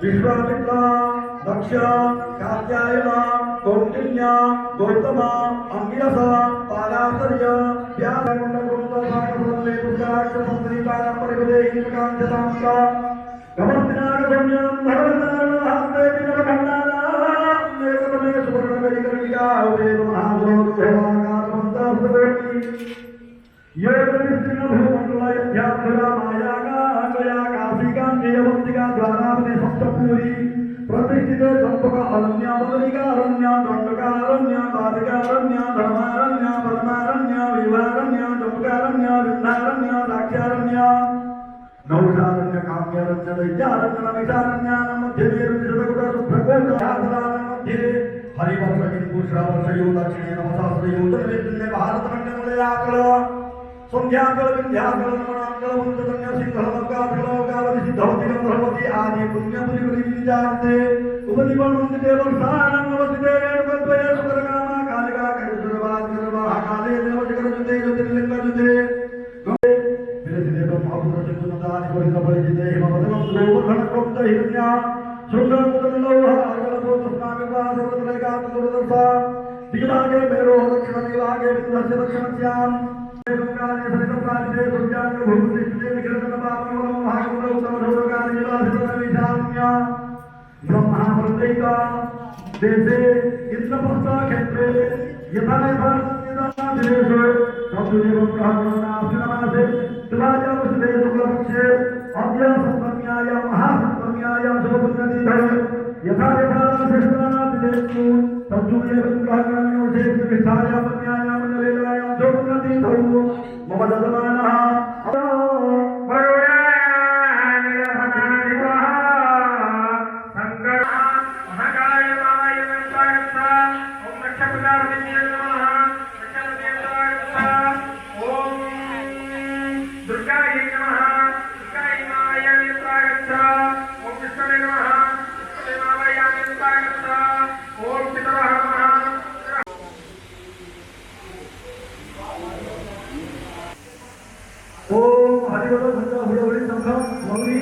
विश्वामित्र दक्ष कात्यायन कौंडिन्य गौतम अंगिरस पाराशर्य व्यासकुंडकुंडले पुष्कराक्षसंदीपानं परिवदे इंद्रकांचतांस गमस्तिनागम्यं धर्मनारायणहस्ते दिनवखण्डानां एकतमे सुवर्णकरिकर्णिका वेद महाजोतिर्भवाकारमन्तस्वति योगनिष्ठिनभूमण्डलयध्यात्मजा मायागागया काशिकाञ्जयवन्तिका द्वारावति सप्तपूरी प्रतिष्ठिते चम्पक अरण्य बदरिकारण्य दण्डकारण्य बाधिकारण्य धर्मारण्य परमारण्य विवारण्य चम्पकारण्य विन्धारण्य दाक्ष्यारण्य नौशारण्य काम्यारण्य दैत्यारण्य नमिषारण्यानां मध्ये मेरुनिषदकुटसुभ्रकोटासनानां मध्ये हरिवर्षकिङ्कुश्रावर्षयो दक्षिणे नमसास्त्रयोजनविद्युन्ने भारतमण्डलमुदयाकळ संध्याकळ विन्ध्याकळ नमनाकळ वन्दतन्य सिंहलमकाकळोकावति सिद्धवतिकं भगवति आदि पुण्यपुरिविजान्ते उपदिवन्वन्दिते वर्षाणं नवसिते रेणुकद्वये सुकरकामा कालिका करुसुरवादिकरवाः काले देवशकरजुते ज्योतिर्लिङ्गजुते विरसिते ब्रह्मपुत्रसिन्धुनदानि परिसपरिचिते हिमवदनं सुलोभघनक्रोक्त हिरण्या शृङ्गमुदलोह अगलपोतस्माकपासवतरेकातुरदर्शा दिग्भागे मेरो दक्षिणदिग्भागे विन्दस्य दक्षिणस्याम् काले सरितप्राचिते सुर्याङ्ग भूमिष्ठिते विक्रतनपापनवनं भागवतौतमधोरकाले निवासितनविशारण्य ब्रह्मावृतैका देशे इन्द्रप्रस्थक्षेत्रे यथा यथा देशेषु तद्देवं ब्रह्मणाश्विनमासे द्वादशे शुक्लपक्षे अद्य सप्तम्यायां महासप्तम्यायां शुभपुण्यतिथौ यथा यथा श्रेष्ठानादिदेषु तद्देवं ब्रह्मणोषे विष्ठायां पुण्यायां नवेलायां शुभपुण्यतिथौ मम ददमानः दुर्गायै नमः दुर्गायै मायामि स्वागच्छ ओम विष्णवे नमः विष्णवे मायामि स्वागच्छ ओम पितरः नमः ओम हरिवल भद्र हुरवली संघम मौली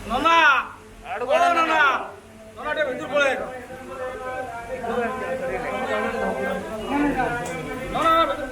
Nona, oh Nona, Nona dia bentur boleh. Nona bentur.